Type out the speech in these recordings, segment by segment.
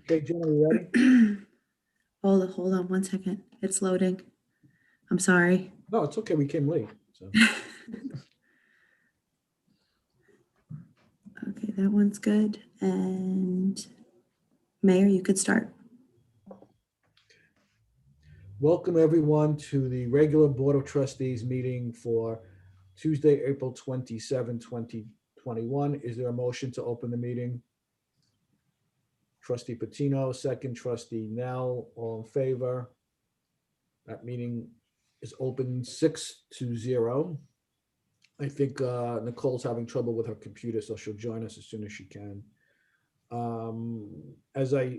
Okay, Jen, are you ready? Hold on 1 second. It's loading. I'm sorry. No, it's okay. We came late. So. Okay, that one's good. And Mayor, you could start. Welcome everyone to the regular Board of Trustees meeting for Tuesday, April 27, 2021. Is there a motion to open the meeting? Trustee Patino, second. Trustee Nell, all in favor? That meeting is open 6-0. I think Nicole's having trouble with her computer, so she'll join us as soon as she can. As I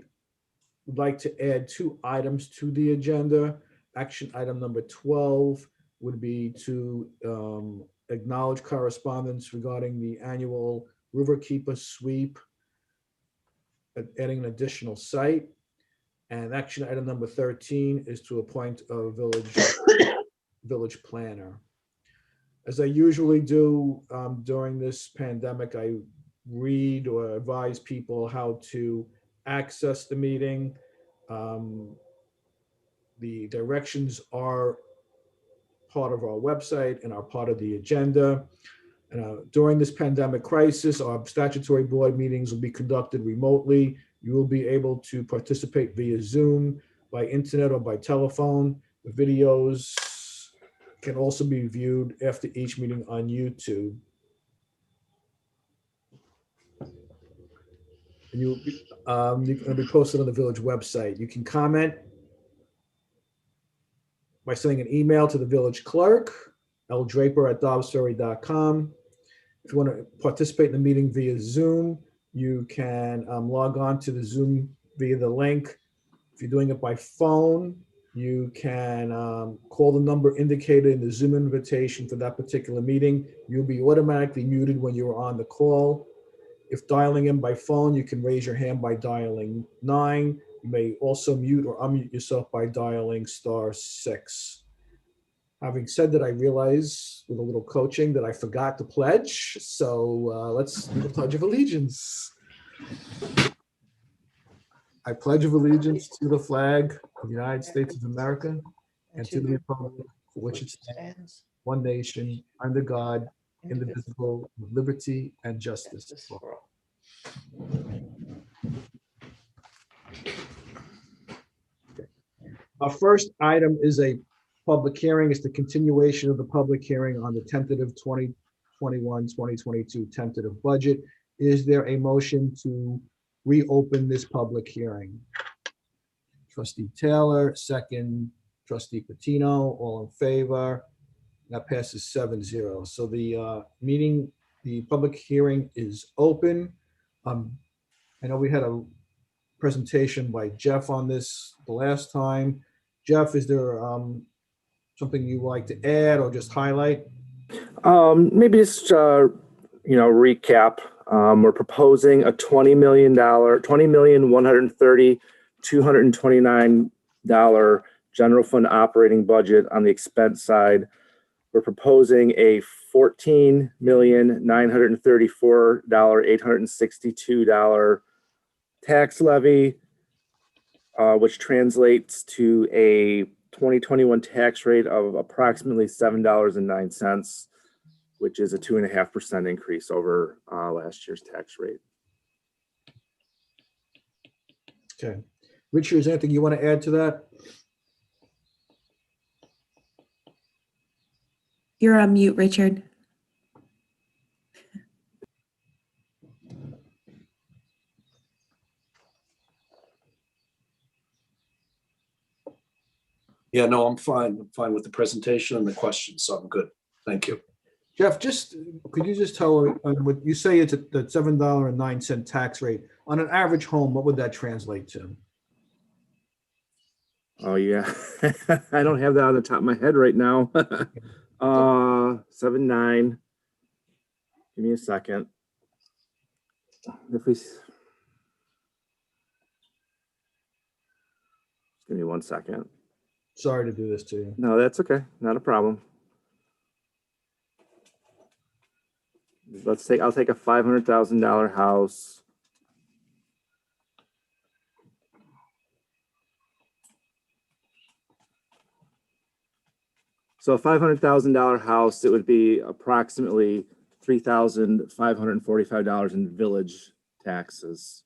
would like to add 2 items to the agenda. Action item number 12 would be to acknowledge correspondence regarding the annual Riverkeeper sweep, adding an additional site. And action item number 13 is to appoint a village planner. As I usually do during this pandemic, I read or advise people how to access the meeting. The directions are part of our website and are part of the agenda. During this pandemic crisis, our statutory board meetings will be conducted remotely. You will be able to participate via Zoom, by internet, or by telephone. The videos can also be viewed after each meeting on YouTube. And you're going to be posted on the village website. You can comment by sending an email to the village clerk, ldraper@dobbsferry.com. If you want to participate in the meeting via Zoom, you can log on to the Zoom via the link. If you're doing it by phone, you can call the number indicated in the Zoom invitation for that particular meeting. You'll be automatically muted when you're on the call. If dialing in by phone, you can raise your hand by dialing 9. You may also mute or unmute yourself by dialing *6. Having said that, I realize with a little coaching that I forgot to pledge. So let's do the Pledge of Allegiance. I pledge of allegiance to the flag of the United States of America and to the republic for which it stands, one nation, under God, indivisible, with liberty and justice for all. Okay. Our first item is a public hearing. It's the continuation of the public hearing on the tentative 2021-2022 tentative budget. Is there a motion to reopen this public hearing? Trustee Taylor, second. Trustee Patino, all in favor. That passes 7-0. So the public hearing is open. I know we had a presentation by Jeff on this the last time. Jeff, is there something you'd like to add or just highlight? Maybe just recap. We're proposing a $20,130,229 general fund operating budget on the expense side. We're proposing a $14,934,862 tax levy, which translates to a 2021 tax rate of approximately $7.09, which is a 2.5% increase over last year's tax rate. Okay. Richard, is there anything you want to add to that? You're on mute, Richard. Yeah, no, I'm fine. I'm fine with the presentation and the questions, so I'm good. Thank you. Jeff, could you just tell what you say it's at the $7.09 tax rate on an average home? What would that translate to? Oh yeah, I don't have that on the top of my head right now. 7.9. Give me a second. Give me 1 second. Sorry to do this to you. No, that's okay. Not a problem. I'll take a $500,000 house. So a $500,000 house, it would be approximately $3,545 in village taxes.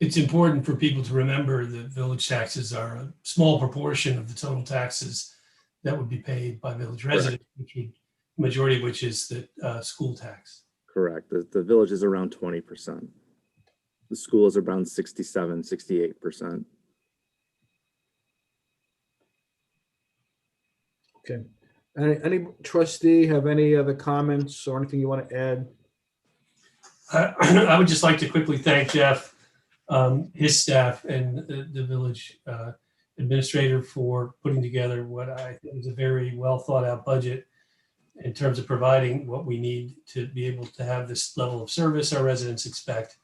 It's important for people to remember that village taxes are a small proportion of the total taxes that would be paid by village residents, which would, majority of which is the school tax. Correct. The village is around 20%. The school is around 67, 68%. Okay. Any trustee have any other comments or anything you want to add? I would just like to quickly thank Jeff, his staff, and the village administrator for putting together what I think is a very well thought out budget in terms of providing what we need to be able to have this level of service our residents expect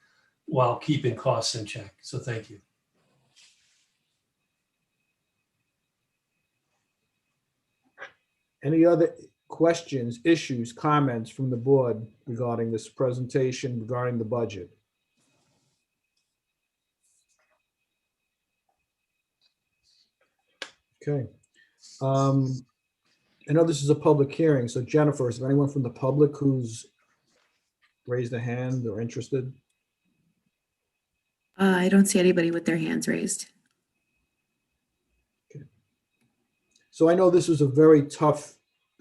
while keeping costs in check. So thank you. Any other questions, issues, comments from the board regarding this presentation, regarding the budget? Okay. I know this is a public hearing, so Jennifer, is there anyone from the public who's raised a hand or interested? I don't see anybody with their hands raised. So I know this was a very tough,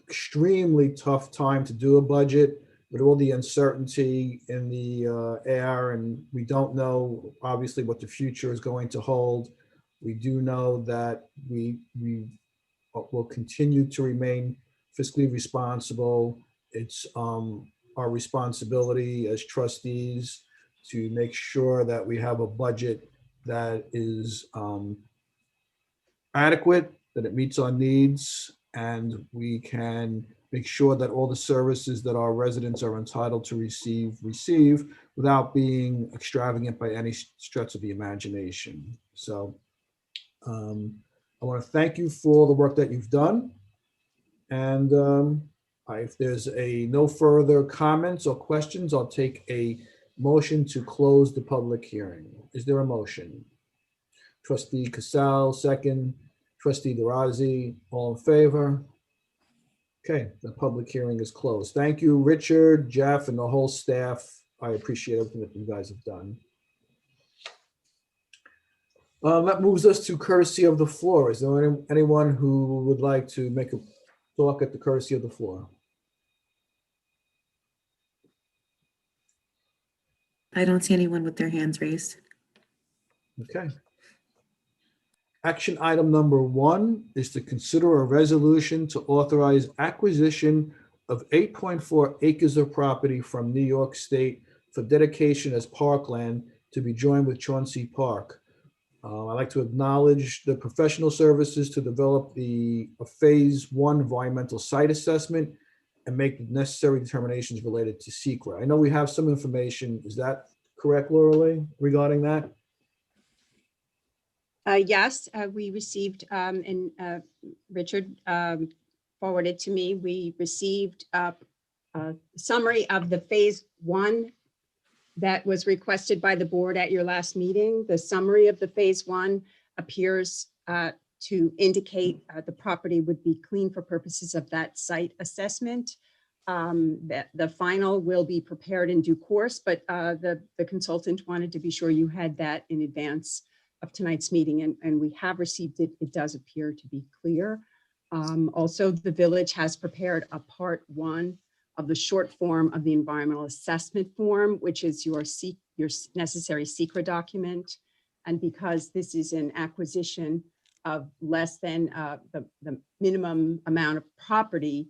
extremely tough time to do a budget with all the uncertainty in the air, and we don't know obviously what the future is going to hold. We do know that we will continue to remain fiscally responsible. It's our responsibility as trustees to make sure that we have a budget that is adequate, that it meets our needs, and we can make sure that all the services that our residents are entitled to receive without being extravagant by any stretch of the imagination. So I want to thank you for all the work that you've done. And if there's no further comments or questions, I'll take a motion to close the public hearing. Is there a motion? Trustee Casal, second. Trustee DeRozzi, all in favor? Okay, the public hearing is closed. Thank you, Richard, Jeff, and the whole staff. I appreciate everything that you guys have done. That moves us to courtesy of the floor. Is there anyone who would like to make a talk at the courtesy of the floor? I don't see anyone with their hands raised. Okay. Action item number 1 is to consider a resolution to authorize acquisition of 8.4 acres of property from New York State for dedication as parkland to be joined with Chauncey Park. I'd like to acknowledge the professional services to develop a phase 1 environmental site assessment and make the necessary determinations related to SECRA. I know we have some information. Is that correct, Laura Lee, regarding that? Yes, we received, and Richard forwarded to me, we received a summary of the phase 1 that was requested by the board at your last meeting. The summary of the phase 1 appears to indicate the property would be clean for purposes of that site assessment. That the final will be prepared in due course, but the consultant wanted to be sure you had that in advance of tonight's meeting, and we have received it. It does appear to be clear. Also, the village has prepared a part 1 of the short form of the environmental assessment form, which is your necessary SECRA document. And because this is an acquisition of less than the minimum amount of property,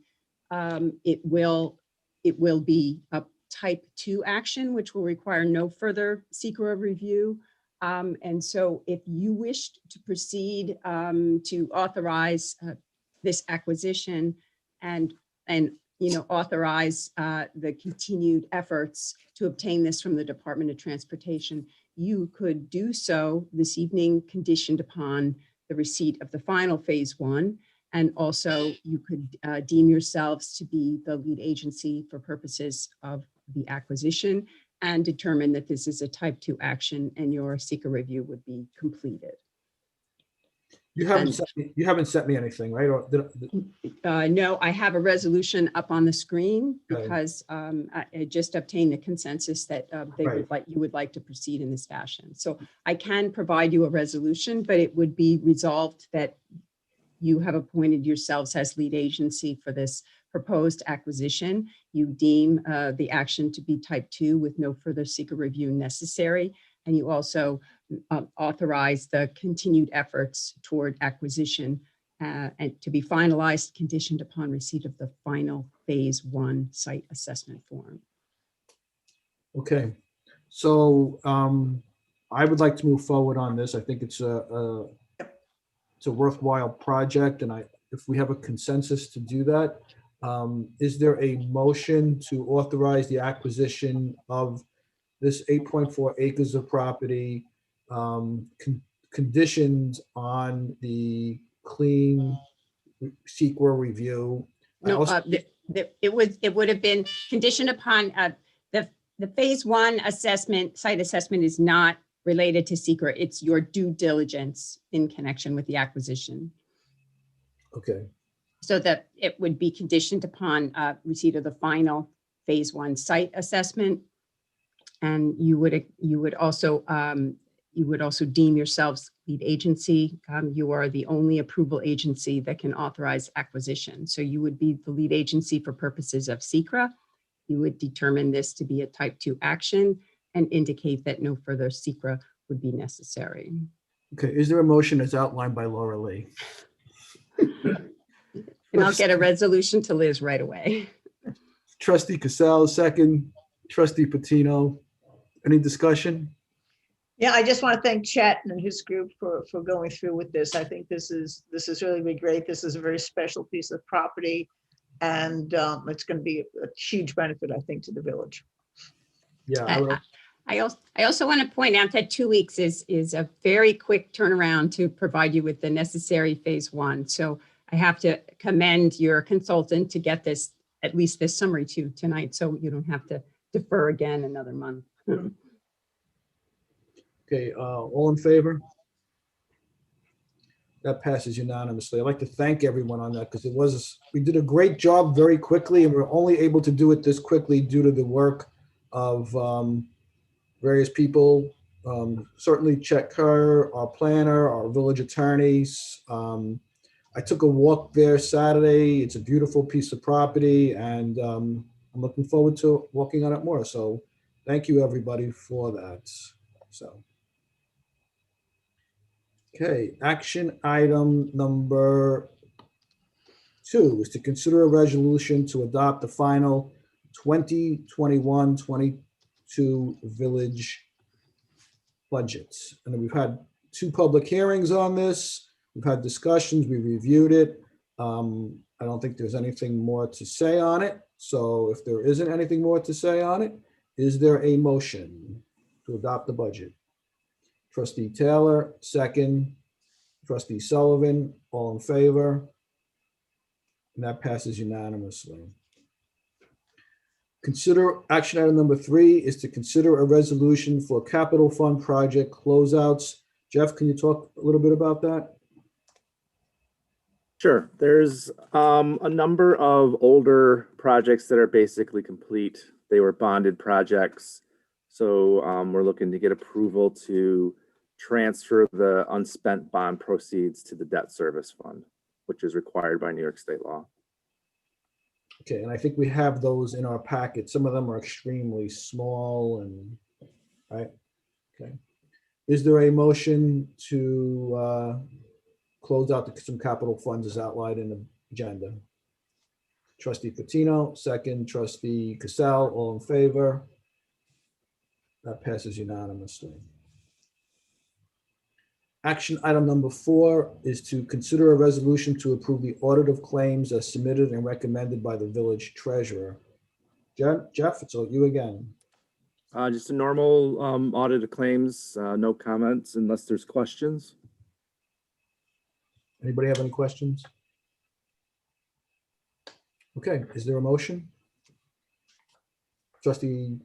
it will be a type 2 action, which will require no further SECRA review. And so if you wished to proceed to authorize this acquisition and authorize the continued efforts to obtain this from the Department of Transportation, you could do so this evening, conditioned upon the receipt of the final phase 1. And also you could deem yourselves to be the lead agency for purposes of the acquisition and determine that this is a type 2 action and your SECRA review would be completed. You haven't And- sent me, you haven't sent me anything, right? Or No, I have a resolution up on the screen Okay. because I just obtained a consensus that they Right. would like, you would like to proceed in this fashion. So I can provide you a resolution, but it would be resolved that you have appointed yourselves as lead agency for this proposed acquisition. You deem the action to be type 2 with no further seeker review necessary. And you also authorize the continued efforts toward acquisition and to be finalized, conditioned upon receipt of the final phase 1 site assessment form. Okay, so I would like to move forward on this. I think it's a worthwhile project, and if we have a consensus to do that, is there a motion to authorize the acquisition of this 8.4 acres of property, conditioned on the clean SEQA review? I No, also- it would have been conditioned upon the phase 1 assessment, site assessment is not related to secret. It's your due diligence in connection with the acquisition. Okay, So that it would be conditioned upon receipt of the final phase 1 site assessment. And you would also deem yourselves lead agency. You are the only approval agency that can authorize acquisition. So you would be the lead agency for purposes of SECRA. You would determine this to be a type 2 action and indicate that no further SECRA would be necessary. okay. Is there a motion as outlined by Laura Lee? And I'll get a resolution to Liz right away. Trustee Cassell, second. Trustee Patino, any discussion? Yeah, I just want to thank Chet and his group for going through with this. I think this is really been great. This is a very special piece of property. And it's going to be a huge benefit, I think, to the village. Yeah, I also want to point out that 2 weeks is a very quick turnaround to provide you with the necessary phase 1. So I have to commend your consultant to get this, at least this summary to tonight, so you don't have to defer again another month. okay, all in favor? That passes unanimously. I'd like to thank everyone on that because we did a great job very quickly, and we're only able to do it this quickly due to the work of various people. Certainly Chet Kerr, our planner, our village attorneys. I took a walk there Saturday. It's a beautiful piece of property, and I'm looking forward to walking on it more. So thank you, everybody, for that. So. Okay, action item number 2 is to consider a resolution to adopt the final 2021-22 village budgets. And we've had 2 public hearings on this. We've had discussions, we reviewed it. I don't think there's anything more to say on it. So if there isn't anything more to say on it, is there a motion to adopt the budget? Trustee Taylor, second. Trustee Sullivan, all in favor? And that passes unanimously. Consider action item number 3 is to consider a resolution for capital fund project closeouts. Jeff, can you talk a little bit about that? Sure. There's a number of older projects that are basically complete. They were bonded projects. So we're looking to get approval to transfer the unspent bond proceeds to the debt service fund, which is required by New York State law. Okay, and I think we have those in our packet. Some of them are extremely small and, right? Okay. Is there a motion to close out some capital funds as outlined in the agenda? Trustee Patino, second. Trustee Cassell, all in favor? That passes unanimously. Action item number 4 is to consider a resolution to approve the audit of claims as submitted and recommended by the village treasurer. Jeff, it's all you again. Just a normal audit of claims, no comments unless there's questions. Anybody have any questions? Okay, is there a motion? Trustee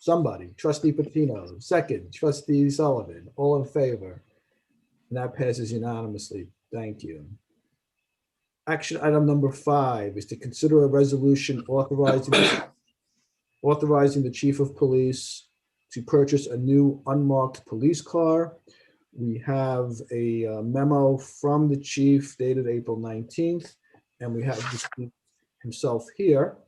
Patino, second. Trustee Sullivan, all in favor? And that passes unanimously. Thank you. Action item number 5 is to consider a resolution authorizing the chief of police to purchase a new unmarked police car. We have a memo from the chief dated April 19th, and we have the chief himself here.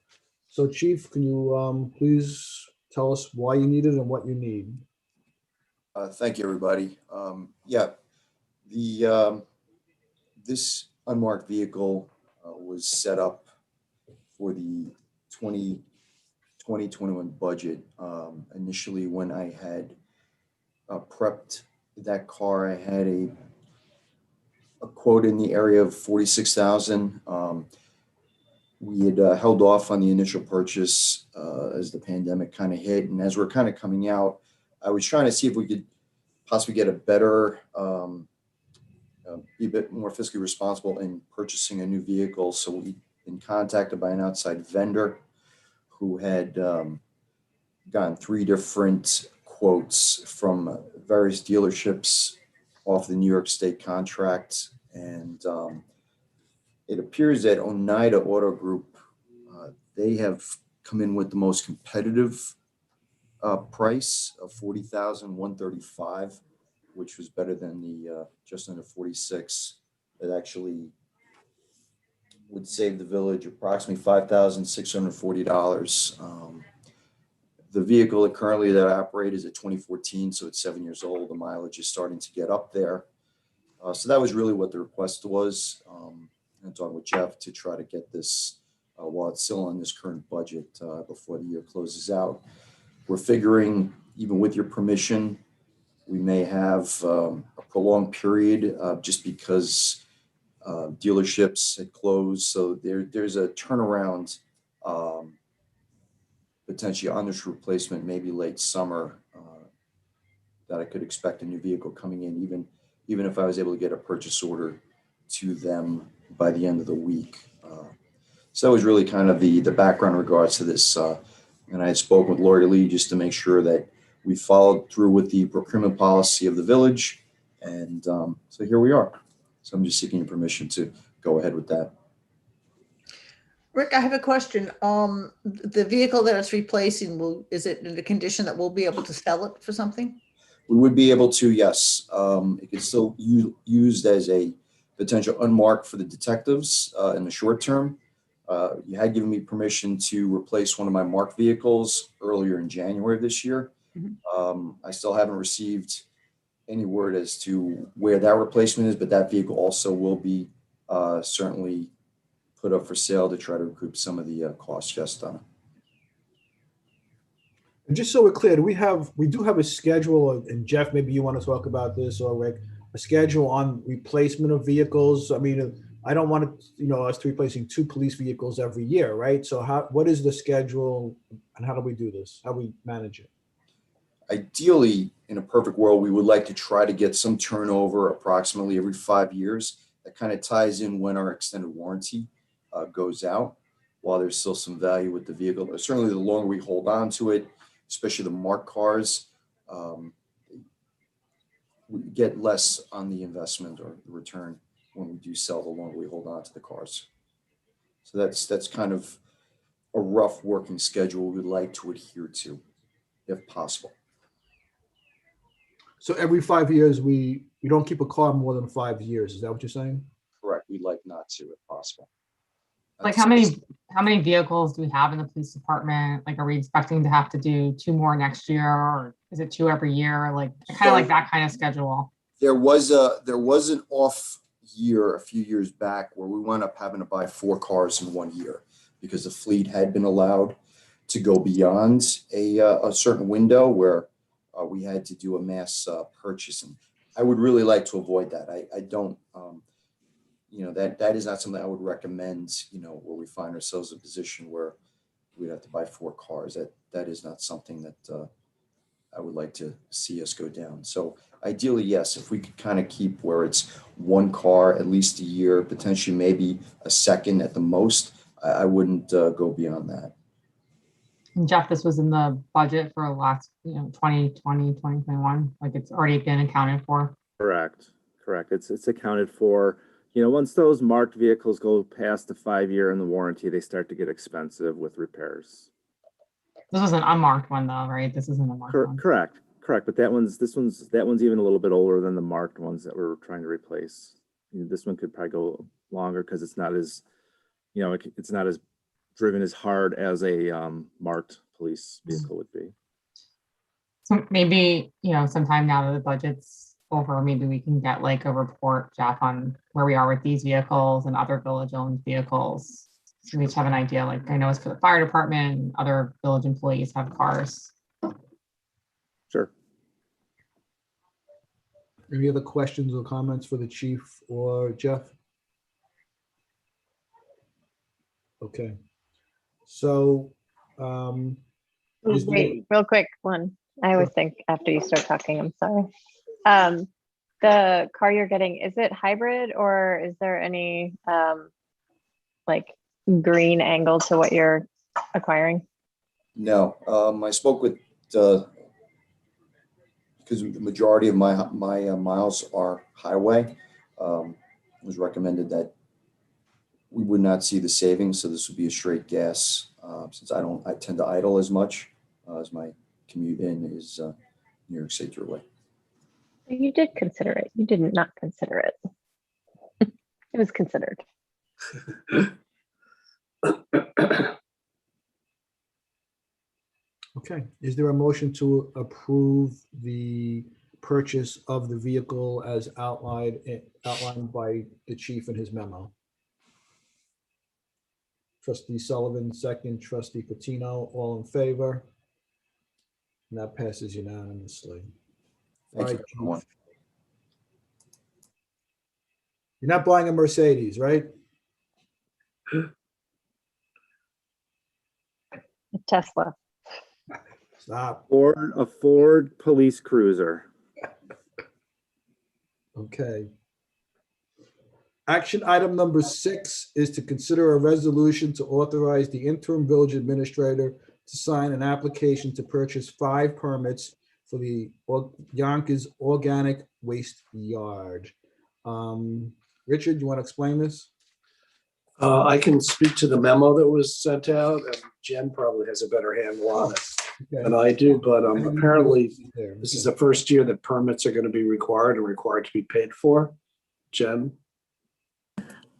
So Chief, can you please tell us why you need it and what you need? Thank you, everybody. Yeah, this unmarked vehicle was set up for the 2021 budget. Initially, when I had prepped that car, I had a quote in the area of 46,000. We had held off on the initial purchase as the pandemic kind of hit, and as we're kind of coming out, I was trying to see if we could possibly get a better, be a bit more fiscally responsible in purchasing a new vehicle. So we've been contacted by an outside vendor who had gotten 3 different quotes from various dealerships off the New York State contract. And it appears that Oneida Auto Group, they have come in with the most competitive price of $40,135, which was better than the just under 46. It actually would save the village approximately $5,640. The vehicle currently that I operate is a 2014, so it's 7 years old. The mileage is starting to get up there. So that was really what the request was. I'm talking with Jeff to try to get this while it's still on this current budget before the year closes out. We're figuring, even with your permission, we may have a prolonged period just because dealerships had closed. So there's a turnaround potentially on this replacement, maybe late summer, that I could expect a new vehicle coming in, even if I was able to get a purchase order to them by the end of the week. So that was really kind of the background in regards to this. And I had spoken with Lori Lee just to make sure that we followed through with the procurement policy of the village. And so here we are. So I'm just seeking your permission to go ahead with that. Rick, I have a question. The vehicle that it's replacing, is it in a condition that we'll be able to sell it for something? We would be able to, yes. It could still used as a potential unmarked for the detectives in the short term. You had given me permission to replace one of my marked vehicles earlier in January of this year. I still haven't received any word as to where that replacement is, but that vehicle also will be certainly put up for sale to try to recoup some of the costs just on it. And just so we're clear, we do have a schedule, and Jeff, maybe you want to talk about this, or Rick, a schedule on replacement of vehicles. I mean, I don't want us to replacing 2 police vehicles every year, right? So what is the schedule and how do we do this? How do we manage it? Ideally, in a perfect world, we would like to try to get some turnover approximately every 5 years. That kind of ties in when our extended warranty goes out, while there's still some value with the vehicle. But certainly the longer we hold on to it, especially the marked cars, we get less on the investment or the return when we do sell, the longer we hold on to the cars. So that's kind of a rough working schedule we'd like to adhere to, if possible. So every 5 years, we don't keep a car more than 5 years. Is that what you're saying? Correct. We'd like not to, if possible. Like how many vehicles do we have in the police department? Like, are we expecting to have to do 2 more next year, or is it 2 every year? Like kind of like that kind of schedule. There was an off year a few years back where we wound up having to buy 4 cars in 1 year because the fleet had been allowed to go beyond a certain window where we had to do a mass purchase. And I would really like to avoid that. I don't, that is not something I would recommend, where we find ourselves in a position where we'd have to buy 4 cars. That is not something that I would like to see us go down. So ideally, yes, if we could kind of keep where it's 1 car at least a year, potentially maybe a second at the most, I wouldn't go beyond that. And Jeff, this was in the budget for last, 2020, 2021, like it's already been accounted for. Correct. Correct. It's accounted for. You know, once those marked vehicles go past the 5 year in the warranty, they start to get expensive with repairs. This was an unmarked one though, right? This isn't a marked one. Correct. But that one's even a little bit older than the marked ones that we're trying to replace. This one could probably go longer because it's not as, you know, it's not as driven as hard as a marked police vehicle would be. So maybe, you know, sometime now that the budget's over, maybe we can get like a report, Jeff, on where we are with these vehicles and other village-owned vehicles. So we just have an idea, like I know it's for the fire department, other village employees have cars. Sure. Any other questions or comments for the chief or Jeff? Okay. So, is there- Wait, real quick, one. I always think after you start talking, I'm sorry. The car you're getting, is it hybrid or is there any like green angle to what you're acquiring? No, I spoke with, because the majority of my miles are highway, it was recommended that we would not see the savings, so this would be a straight gas, since I tend to idle as much, as my commute in is New York State Thruway. You did consider it. You did not consider it. It was considered. Okay, is there a motion to approve the purchase of the vehicle as outlined by the chief in his memo? Trustee Sullivan, second. Trustee Patino, all in favor? And that passes unanimously. All Thank you, right, everyone. Chief. You're not buying a Mercedes, right? A Tesla. Stop. Or a Ford police cruiser. Okay. Action item number 6 is to consider a resolution to authorize the interim village administrator to sign an application to purchase 5 permits for the Yonkers Organic Waste Yard. Richard, you want to explain this? I can speak to the memo that was sent out, and Jen probably has a better handle on it Okay. than I do, but apparently There, this is okay. the first year that permits are going to be required and required to be paid for. Jen?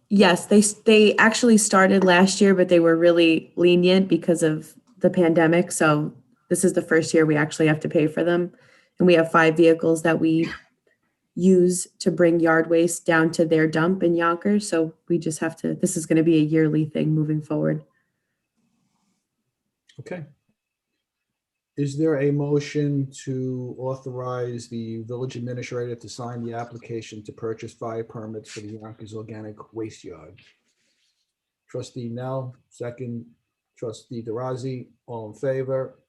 Yes, they actually started last year, but they were really lenient because of the pandemic. So this is the first year we actually have to pay for them. And we have 5 vehicles that we use to bring yard waste down to their dump in Yonkers. So we just have to, this is going to be a yearly thing moving forward. Okay. Is there a motion to authorize the village administrator to sign the application to purchase 5 permits for the Yonkers Organic Waste Yard? Trustee Nell, second. Trustee DeRozzi, all in favor?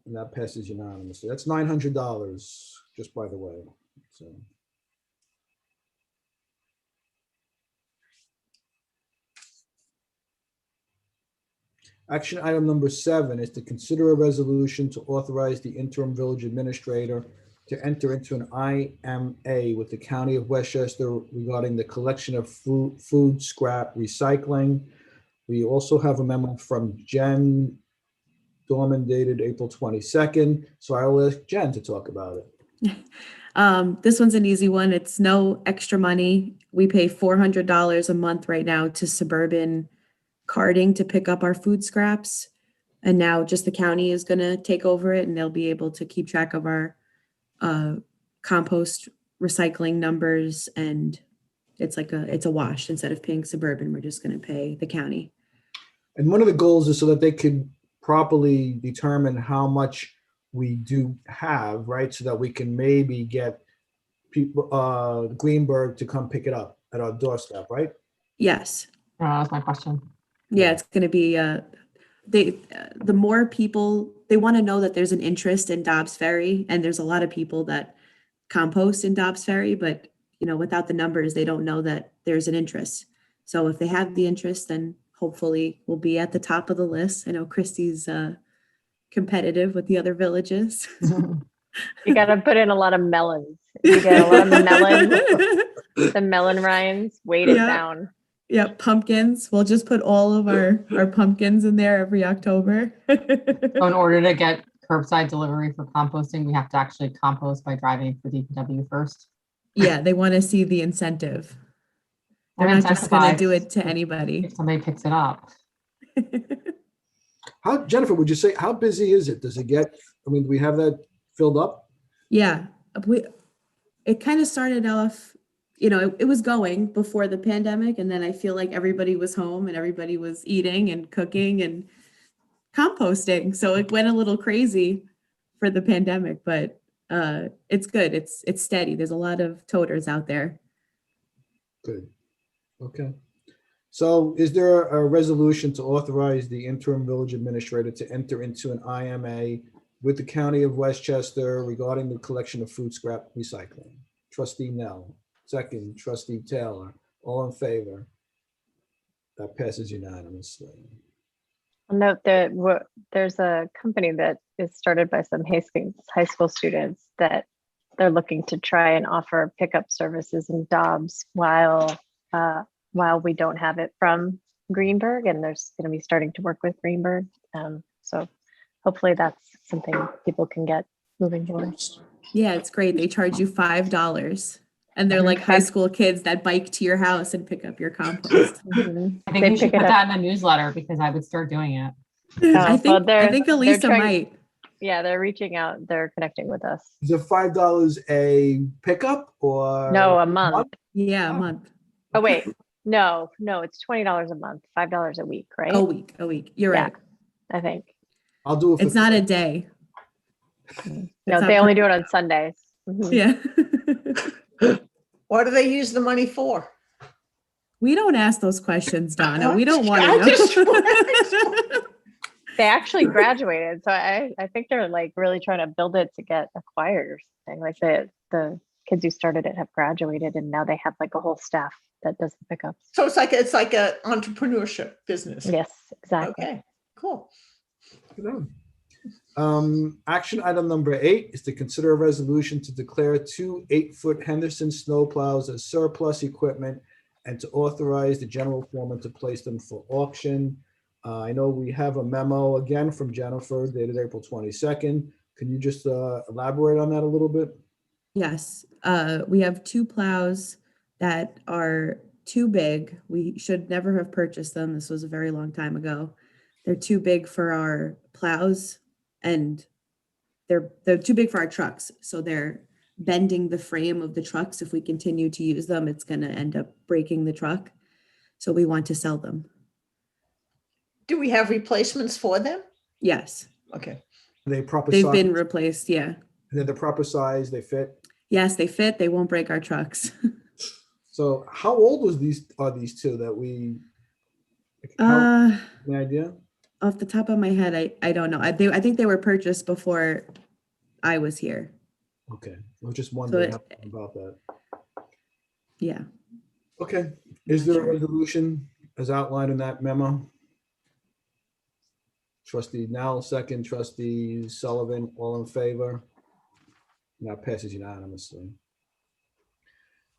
And that passes unanimously. That's $900, just by the way. So. Action item number 7 is to consider a resolution to authorize the interim village administrator to enter into an IMA with the County of Westchester regarding the collection of food scrap recycling. We also have a memo from Jen Dorman dated April 22nd. So I will ask Jen to talk about it. This one's an easy one. It's no extra money. We pay $400 a month right now to Suburban Carting to pick up our food scraps. And now just the county is going to take over it and they'll be able to keep track of our compost recycling numbers. And it's a wash. Instead of paying Suburban, we're just going to pay the county. And one of the goals is so that they could properly determine how much we do have, right? So that we can maybe get people, Greenberg to come pick it up at our doorstep, right? Yes. That's my question. Yeah, it's going to be, the more people, they want to know that there's an interest in Dobbs Ferry, and there's a lot of people that compost in Dobbs Ferry, but without the numbers, they don't know that there's an interest. So if they have the interest, then hopefully we'll be at the top of the list. I know Christie's competitive with the other villages. You got to put in a lot of melons. You get a lot of melon, the melon rinds, weight it Yeah. down. Yeah, pumpkins. We'll just put all of our pumpkins in there every October. So in order to get curbside delivery for composting, we have to actually compost by driving for DPW first. Yeah, they want to see the incentive. They're I'm not just going to do incentivized it to anybody. if somebody picks it up. How, Jennifer, would you say, how busy is it? Does it get, I mean, do we have that filled up? Yeah, it kind of started off, it was going before the pandemic, and then I feel like everybody was home and everybody was eating and cooking and composting. So it went a little crazy for the pandemic, but it's good. It's steady. There's a lot of toters out there. Good. Okay. So is there a resolution to authorize the interim village administrator to enter into an IMA with the county of Westchester regarding the collection of food scrap recycling? Trustee Nell, second, trustee Taylor, all in favor? That passes unanimously. I'll note that there's a company that is started by some high school students that they're looking to try and offer pickup services in Dobbs while we don't have it from Greenberg, and there's going to be starting to work with Greenberg. So hopefully that's something people can get moving towards. Yeah, it's great. They charge you $5, and they're like high school kids that bike to your house and pick up your compost. Mhm. I think They we should pick it put up. that in the newsletter because I would start doing it. I think they're Elisa trying- might. Yeah, they're reaching out. They're connecting with us. Is it $5 a pickup or? No, a month. Yeah, a Oh. month, Oh, wait. No, it's $20 a month, $5 a week, right? a week. You're Yeah. right. I think. I'll do it for. It's not a day. No, not they only per- do it on Sundays. Mhm. Yeah. What do they use the money for? We don't ask those questions, Donna. We don't want I just- to know. They actually graduated, so I think they're like really trying to build it to get acquired or something. Like the kids who started it have graduated, and now they have like a whole staff that does the pickups. So it's like a entrepreneurship business. Yes, exactly. Okay, cool. Action item number 8 is to consider a resolution to declare 2 8-foot Henderson snowplows as surplus equipment and to authorize the general foreman to place them for auction. I know we have a memo again from Jennifer dated April 22nd. Can you just elaborate on that a little bit? Yes, we have 2 plows that are too big. We should never have purchased them. This was a very long time ago. They're too big for our plows, and they're too big for our trucks. So they're bending the frame of the trucks. If we continue to use them, it's going to end up breaking the truck. So we want to sell them. Do we have replacements for them? Yes, Okay. They proper they've size, been replaced. Yeah. they're the proper size, they fit. Yes, they fit. They won't break our trucks. So how old are these 2 that we? How, any idea? Off the top of my head, I don't know. I think they were purchased before I was here. Okay, I was just wondering it- about that. Yeah. Okay, is there a Sure. resolution as outlined in that memo? Trustee Nell, second, trustee Sullivan, all in favor? And that passes unanimously.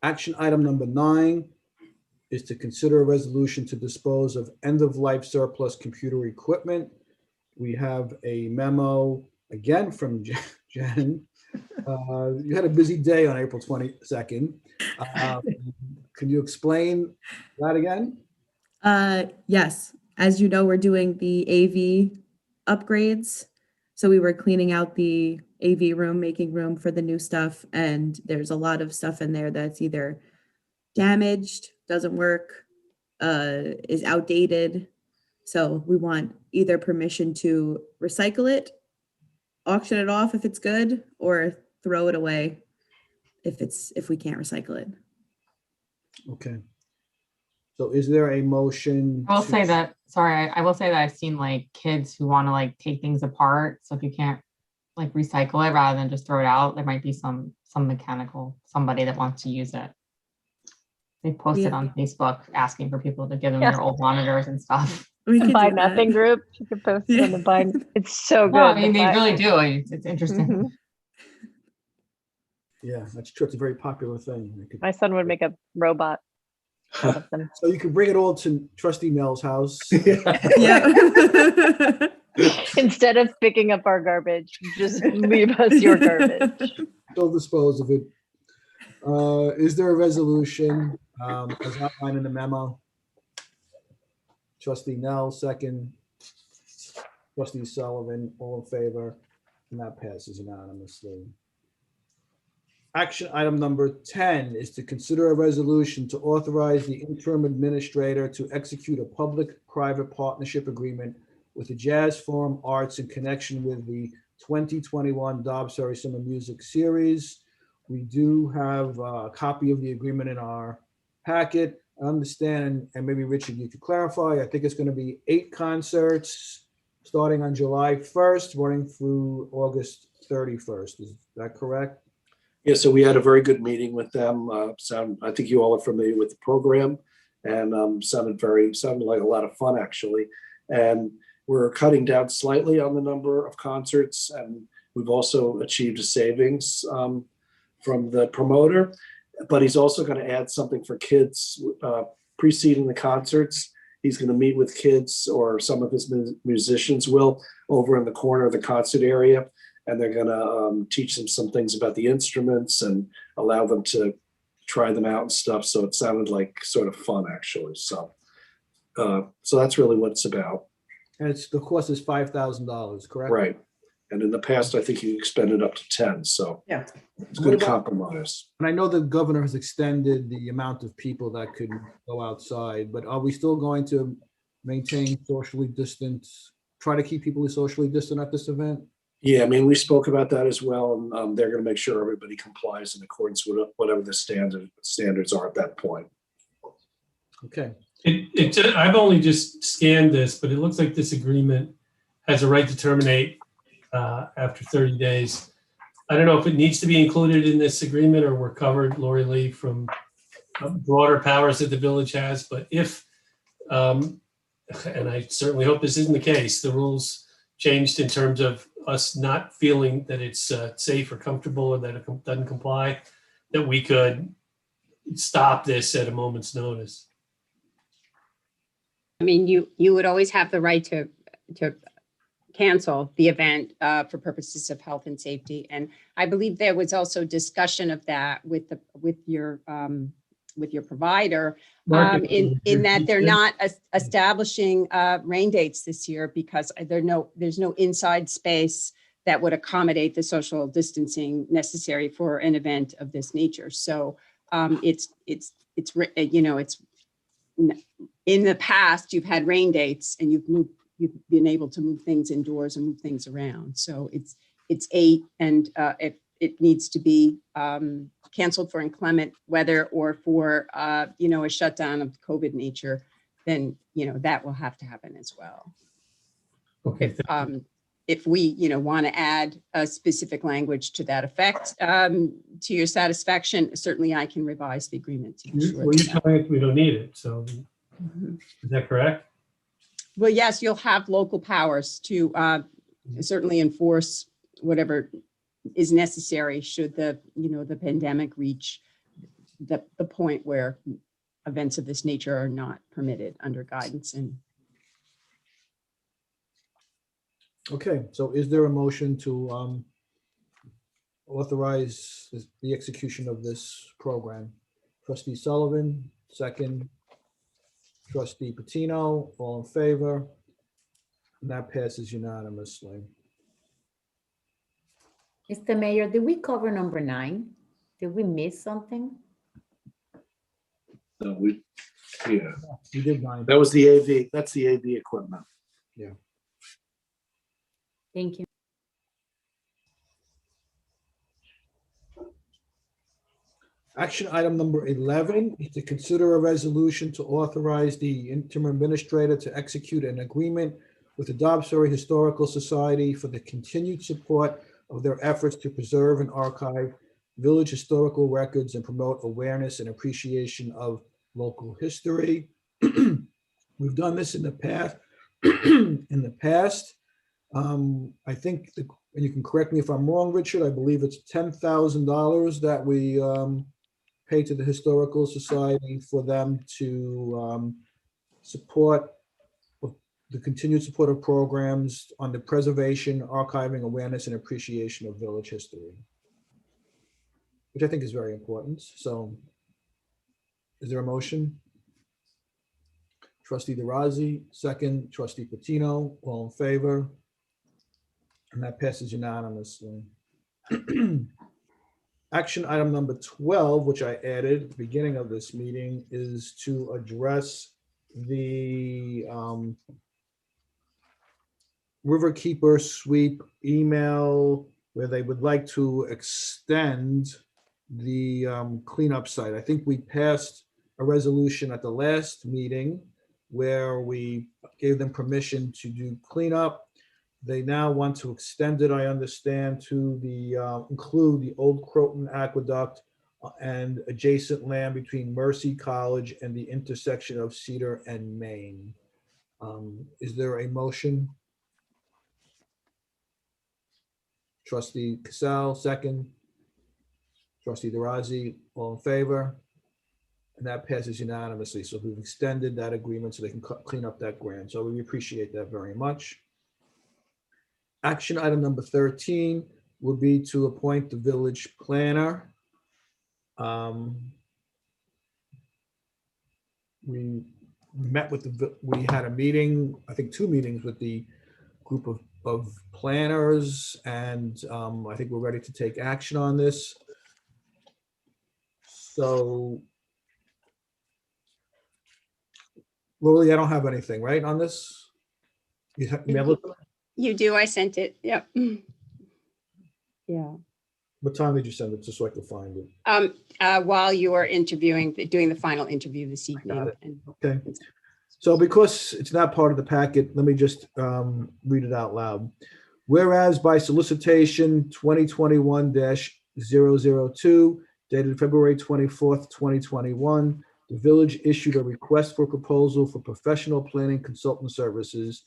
Action item number 9 is to consider a resolution to dispose of end-of-life surplus computer equipment. We have a memo again from Jen. You had a busy day on April 22nd. Can you explain that again? Yes, as you know, we're doing the AV upgrades. So we were cleaning out the AV room, making room for the new stuff. And there's a lot of stuff in there that's either damaged, doesn't work, is outdated. So we want either permission to recycle it, auction it off if it's good, or throw it away if we can't recycle it. Okay. So is there a motion? I will to- say that, sorry, I will say that I've seen like kids who want to like take things apart. So if you can't like recycle it rather than just throw it out, there might be some mechanical, somebody that wants to use it. They posted Yeah. on Facebook asking for people to give them Yeah. their old monitors and stuff. We The could buy do that. nothing group. You can post it on the buy. It's so good. No, I mean, the they buy- really do. It's interesting. Mhm. Yeah, that's true. It's a very popular thing. You could- My son would make a robot out of them. So you can bring it all to Trustee Nell's house. Yeah. Instead of picking up our garbage, just leave us your garbage. He'll dispose of it. Is there a resolution as outlined in the memo? Trustee Nell, second. Trustee Sullivan, all in favor, and that passes unanimously. Action item number 10 is to consider a resolution to authorize the interim administrator to execute a public-private partnership agreement with the Jazz Forum Arts in connection with the 2021 Dobbs-Surrey Summer Music Series. We do have a copy of the agreement in our packet. I understand, and maybe Richard, you could clarify, I think it's going to be 8 concerts starting on July 1st, running through August 31st. Is that correct? Yeah, so we had a very good meeting with them. I think you all are familiar with the program, and sounded like a lot of fun, actually. And we're cutting down slightly on the number of concerts, and we've also achieved a savings from the promoter. But he's also going to add something for kids preceding the concerts. He's going to meet with kids, or some of his musicians will, over in the corner of the concert area. And they're going to teach them some things about the instruments and allow them to try them out and stuff. So it sounded like sort of fun, actually. So that's really what it's about. And the cost is $5,000, correct? Right. And in the past, I think you expended up to 10. So Yeah. it's a good compromise. And I know the governor has extended the amount of people that could go outside, but are we still going to maintain socially distant, try to keep people socially distant at this event? Yeah, I mean, we spoke about that as well, and they're going to make sure everybody complies in accordance with whatever the standards are at that point. Okay. I've only just scanned this, but it looks like this agreement has a right to terminate after 30 days. I don't know if it needs to be included in this agreement, or we're covered, Lori Lee, from broader powers that the village has. But if, and I certainly hope this isn't the case, the rules changed in terms of us not feeling that it's safe or comfortable, or that it doesn't comply, that we could stop this at a moment's notice. I mean, you would always have the right to cancel the event for purposes of health and safety. And I believe there was also discussion of that with your provider, in that they're not establishing rain dates this year because there's no inside space that would accommodate the social distancing necessary for an event of this nature. So it's in the past, you've had rain dates and you've been able to move things indoors and move things around. So it's 8, and if it needs to be canceled for inclement weather, or for a shutdown of COVID nature, then that will have to happen as well. Okay. If we want to add a specific language to that effect to your satisfaction, certainly I can revise the agreement to be sure. Well, you're telling us we don't need it, so is that correct? Well, yes, you'll have local powers to certainly enforce whatever is necessary should the pandemic reach the point where events of this nature are not permitted under guidance. And Okay, so is there a motion to authorize the execution of this program? Trustee Sullivan, second. Trustee Patino, all in favor? And that passes unanimously. Mr. Mayor, did we cover number 9? Did we miss something? So You did 9. that was the AV. That's the AV equipment. Thank you. Action item number 11 is to consider a resolution to authorize the interim administrator to execute an agreement with the Dobbs-Surrey Historical Society for the continued support of their efforts to preserve and archive village historical records and promote awareness and appreciation of local history. We've done this in the past. I think, and you can correct me if I'm wrong, Richard, I believe it's $10,000 that we pay to the Historical Society for them to support the continued support of programs on the preservation, archiving, awareness, and appreciation of village history, which I think is very important. So is there a motion? Trustee DeRozzi, second. Trustee Patino, all in favor? And that passes unanimously. Action item number 12, which I added at the beginning of this meeting, is to address the Riverkeeper sweep email where they would like to extend the cleanup site. I think we passed a resolution at the last meeting where we gave them permission to do cleanup. They now want to extend it, I understand, to include the old Croton Aqueduct and adjacent land between Mercy College and the intersection of Cedar and Main. Is there a motion? Trustee Cassell, second. Trustee DeRozzi, all in favor? And that passes unanimously. So we've extended that agreement so they can clean up that grant. So we appreciate that very much. Action item number 13 will be to appoint the village planner. We met with we had a meeting, I think 2 meetings with the group of planners, and I think we're ready to take action on this. So, Lily, I don't have anything, right, on this? You mailed it? You do, I sent it, yep. Yeah. What time did you send it, just so I could find it? While you were doing the final interview this evening. Okay. So because it's not part of the packet, let me just read it out loud. Whereas by solicitation 2021-002 dated February 24th, 2021, the village issued a request for proposal for professional planning consultant services.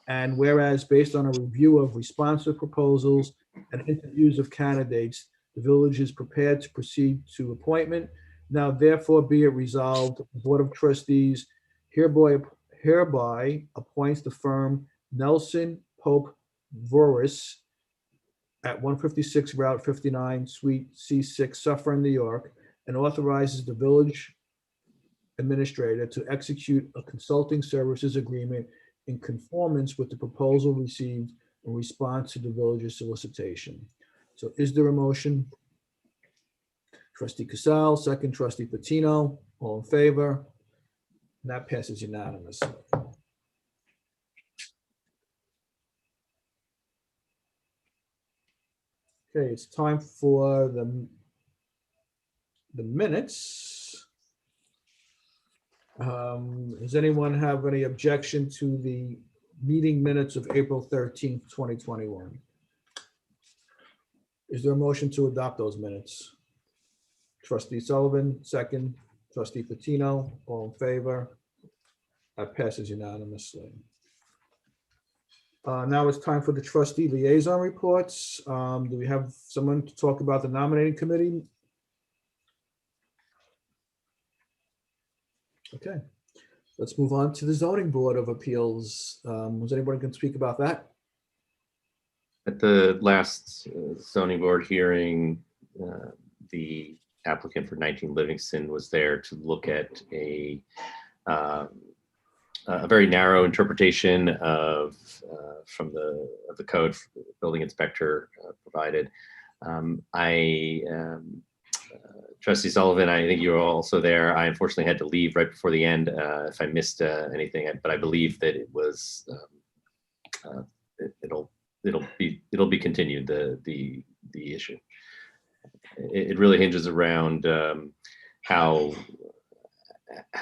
And whereas based on a review of responsive proposals and interviews of candidates, the village is prepared to proceed to appointment. Now therefore be it resolved, the Board of Trustees hereby appoints the firm Nelson Pope Voris at 156 Route 59, Suite C6, Suffern, New York, and authorizes the village administrator to execute a consulting services agreement in conformance with the proposal received in response to the village's solicitation. So is there a motion? Trustee Cassell, second. Trustee Patino, all in favor? And that passes unanimously. Okay, it's time for the minutes. Does anyone have any objection to the meeting minutes of April 13th, 2021? Is there a motion to adopt those minutes? Trustee Sullivan, second. Trustee Patino, all in favor? That passes unanimously. Now it's time for the trustee liaison reports. Do we have someone to talk about the nominating committee? Okay, let's move on to the zoning board of appeals. Was anybody going to speak about that? At the last zoning board hearing, the applicant for 19 Livingston was there to look at a very narrow interpretation of from the code the building inspector provided. Trustee Sullivan, I think you were also there. I unfortunately had to leave right before the end if I missed anything, but I believe that it was it'll be continued, the issue. It really hinges around how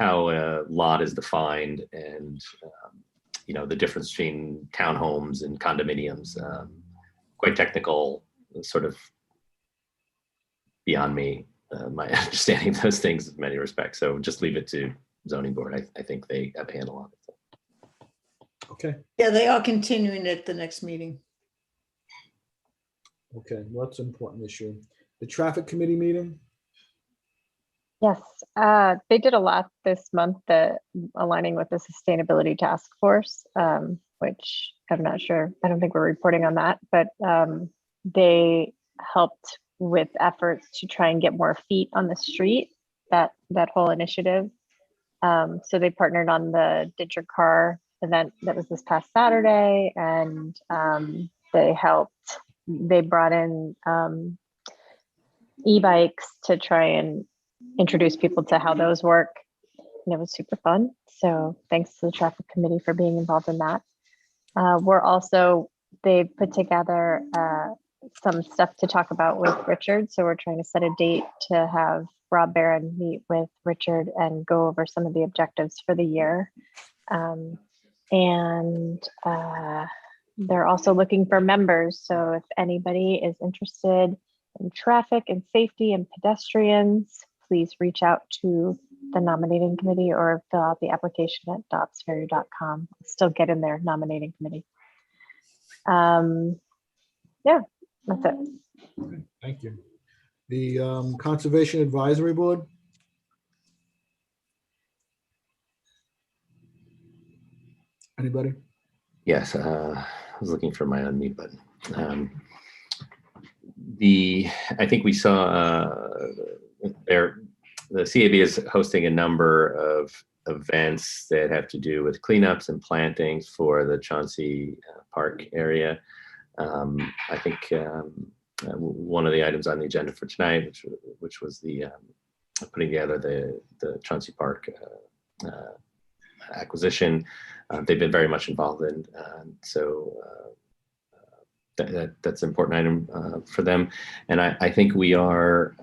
a lot is defined, and the difference between townhomes and condominiums. Quite technical, sort of beyond me, my understanding of those things in many respects. So just leave it to zoning board. I think they have a handle on it. Okay, Yeah, they are continuing at the next meeting. okay, well, that's an important issue. The traffic committee meeting? Yes, they did a lot this month, aligning with the sustainability task force, which I'm not sure, I don't think we're reporting on that, but they helped with efforts to try and get more feet on the street, that whole initiative. So they partnered on the Ditch Your Car event that was this past Saturday, and they brought in e-bikes to try and introduce people to how those work. And it was super fun. So thanks to the traffic committee for being involved in that. They put together some stuff to talk about with Richard. So we're trying to set a date to have Rob Barron meet with Richard and go over some of the objectives for the year. They're also looking for members. So if anybody is interested in traffic and safety and pedestrians, please reach out to the nominating committee or fill out the application at dobbsferry.com. Still get in there, nominating committee. Yeah, that's it. Okay, thank you. The Conservation Advisory Board? Anybody? Yes, I was looking for my unmute button. I think we saw the CAB is hosting a number of events that have to do with cleanups and plantings for the Chauncey Park area. I think one of the items on the agenda for tonight, which was the putting together the Chauncey Park acquisition, they've been very much involved in. So that's an important item for them. And I think we are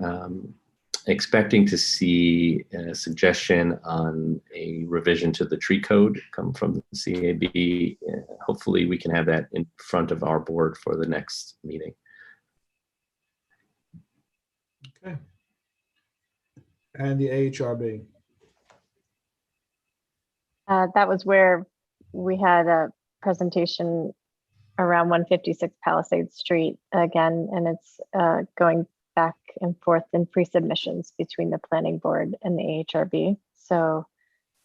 expecting to see a suggestion on a revision to the tree code come from the CAB. Hopefully we can have that in front of our board for the next meeting. Okay. And the AHRB? That was where we had a presentation around 156 Palisades Street again, and it's going back and forth in pre-submissions between the planning board and the AHRB. So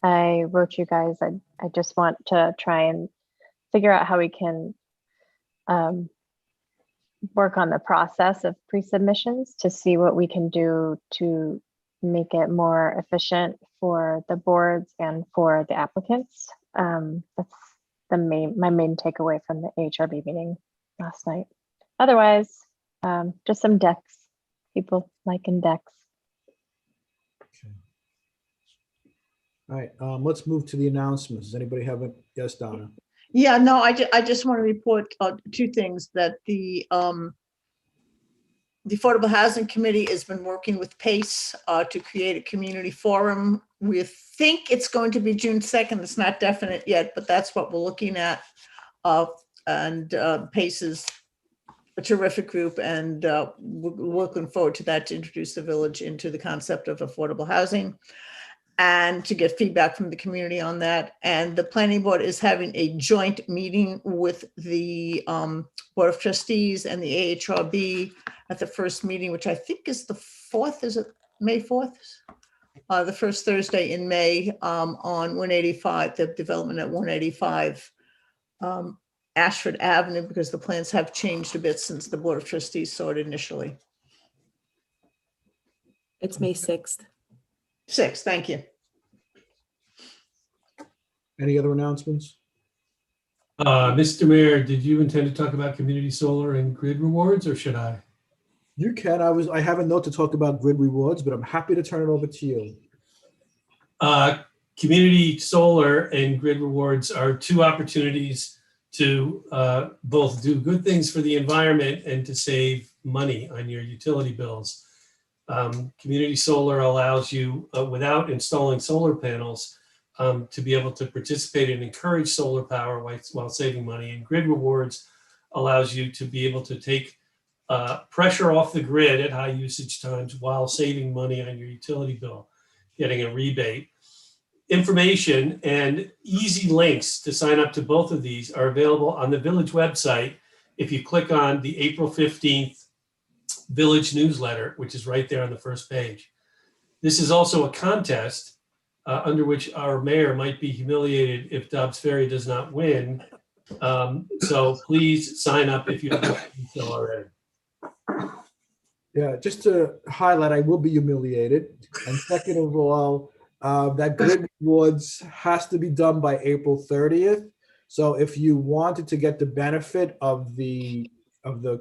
I wrote you guys, I just want to try and figure out how we can work on the process of pre-submissions to see what we can do to make it more efficient for the boards and for the applicants. That's my main takeaway from the AHRB meeting last night. Otherwise, just some decks. People liking decks. Okay. All right, let's move to the announcements. Does anybody have a, yes, Donna? Yeah, no, I just want to report two things, that the Affordable Housing Committee has been working with PACE to create a community forum. We think it's going to be June 2nd. It's not definite yet, but that's what we're looking at. PACE is a terrific group, and we're looking forward to that, to introduce the village into the concept of affordable housing and to get feedback from the community on that. And the planning board is having a joint meeting with the Board of Trustees and the AHRB at the first meeting, which I think is the 4th, is it May 4th? The first Thursday in May, on 185, the development at 185 Ashford Avenue, because the plans have changed a bit since the Board of Trustees saw it initially. It's May 6th. 6, thank you. Any other announcements? Mr. Mayor, did you intend to talk about community solar and grid rewards, or should I? You can. I have a note to talk about grid rewards, but I'm happy to turn it over to you. Community solar and grid rewards are two opportunities to both do good things for the environment and to save money on your utility bills. Community solar allows you, without installing solar panels, to be able to participate and encourage solar power while saving money. And grid rewards allows you to be able to take pressure off the grid at high usage times while saving money on your utility bill, getting a rebate. information and easy links to sign up to both of these are available on the village website. If you click on the April 15th village newsletter, which is right there on the first page. This is also a contest under which our mayor might be humiliated if Dobbs Ferry does not win. So please sign up if you haven't done so already. Yeah, just to highlight, I will be humiliated. And second of all, that grid rewards has to be done by April 30th. So if you wanted to get the benefit of the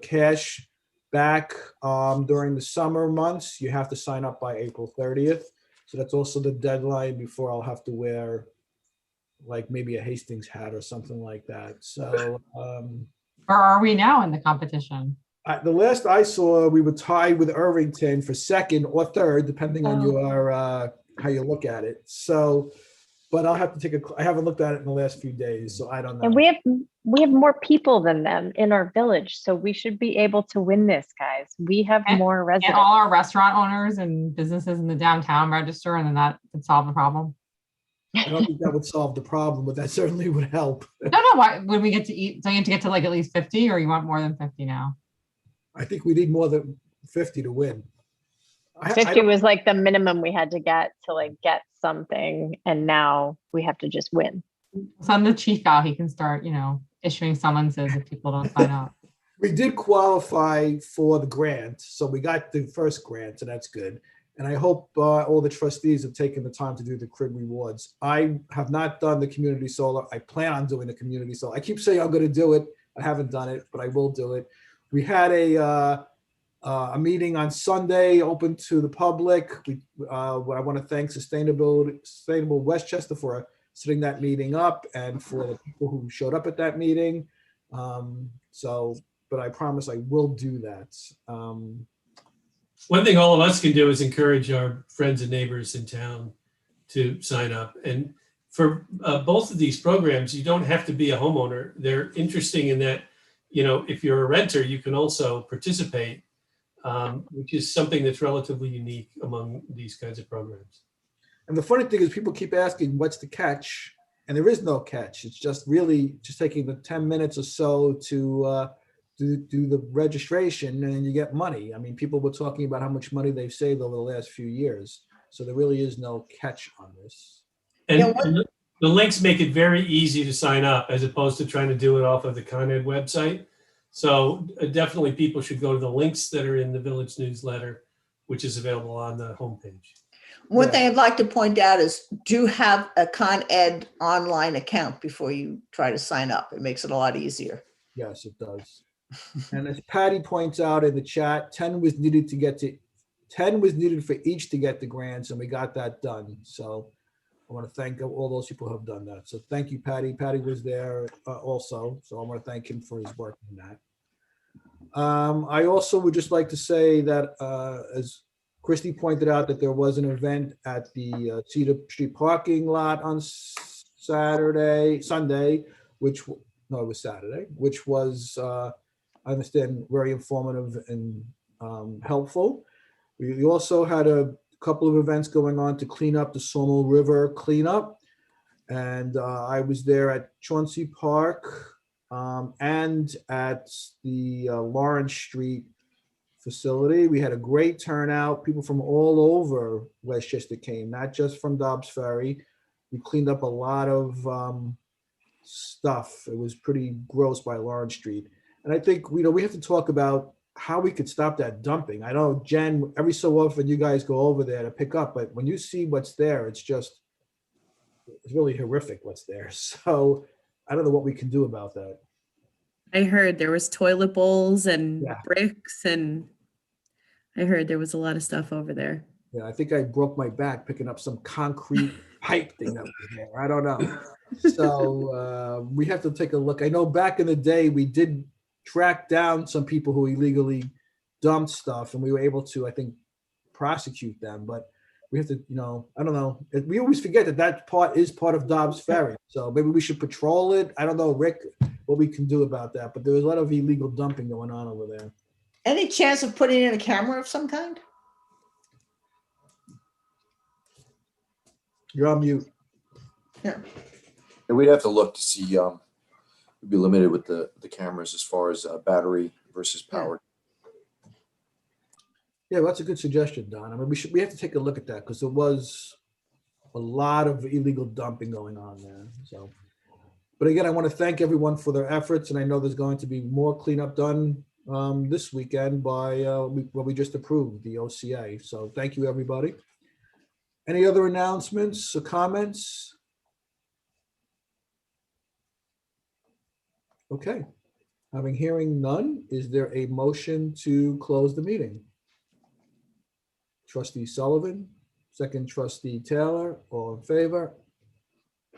cash back during the summer months, you have to sign up by April 30th. So that's also the deadline before I'll have to wear like maybe a Hastings hat or something like that. So Or are we now in the competition? the last I saw, we were tied with Irvington for second or third, depending on your how you look at it. So, but I'll have to I haven't looked at it in the last few days, so I don't know. And we have more people than them in our village, so we should be able to win this, guys. We have more And residents. all our restaurant owners and businesses in the downtown register, and then that could solve the problem. I don't think that would solve the problem, but that certainly would help. No, why would we get to eat? Don't you have to get to like at least 50, or you want more than 50 now? I think we need more than 50 to win. 50 was like the minimum we had to get something, and now we have to just win. Send the chief out. He can start, issuing summonses if people don't sign up. We did qualify for the grant, so we got the first grant, so that's good. And I hope all the trustees have taken the time to do the crib rewards. I have not done the community solar. I plan on doing the community solar. I keep saying I'm going to do it. I haven't done it, but I will do it. We had a meeting on Sunday open to the public. I want to thank Sustainable Westchester for setting that meeting up and for the people who showed up at that meeting. But I promise I will do that. One thing all of us can do is encourage our friends and neighbors in town to sign up. And for both of these programs, you don't have to be a homeowner. They're interesting in that, if you're a renter, you can also participate, which is something that's relatively unique among these kinds of programs. And the funny thing is people keep asking, what's the catch? And there is no catch. It's just really just taking the 10 minutes or so to do the registration, and then you get money. I mean, people were talking about how much money they've saved over the last few years. So there really is no catch on this. And the links make it very easy to sign up as opposed to trying to do it off of the Con Ed website. So definitely people should go to the links that are in the village newsletter, which is available on the homepage. One thing I'd like to point out is do have a Con Ed online account before you try to sign up. It makes it a lot easier. Yes, it does. And as Patty points out in the chat, 10 was needed for each to get the grants, and we got that done. So I want to thank all those people who have done that. So thank you, Patty. Patty was there also, so I want to thank him for his work on that. I also would just like to say that, as Christy pointed out, that there was an event at the Cedar Street parking lot on Sunday, which was, I understand, very informative and helpful. We also had a couple of events going on to clean up the Sawmill River cleanup. And I was there at Chauncey Park and at the Lawrence Street facility. We had a great turnout. People from all over Westchester came, not just from Dobbs Ferry. We cleaned up a lot of stuff. It was pretty gross by Lawrence Street. And I think, we have to talk about how we could stop that dumping. I know, Jen, every so often you guys go over there to pick up, but when you see what's there, it's really horrific what's there. So I don't know what we can do about that. I heard there was toilet bowls and bricks, and I heard there was a lot of stuff over there. Yeah, I think I broke my back picking up some concrete pipe thing that was there. I don't know. So we have to take a look. I know back in the day, we did track down some people who illegally dumped stuff, and we were able to, I think, prosecute them. But we have to, I don't know. We always forget that part is part of Dobbs Ferry. So maybe we should patrol it. I don't know, Rick, what we can do about that. But there was a lot of illegal dumping going on over there. Any chance of putting in a camera of some kind? You're on mute. And we'd have to look to see, we'd be limited with the cameras as far as battery versus power. Yeah, well, that's a good suggestion, Don. I mean, we have to take a look at that because there was a lot of illegal dumping going on there. So, but again, I want to thank everyone for their efforts, and I know there's going to be more cleanup done this weekend by what we just approved, the OCA. So thank you, everybody. Any other announcements or comments? Okay, hearing none, is there a motion to close the meeting? Trustee Sullivan, second trustee Taylor, all in favor?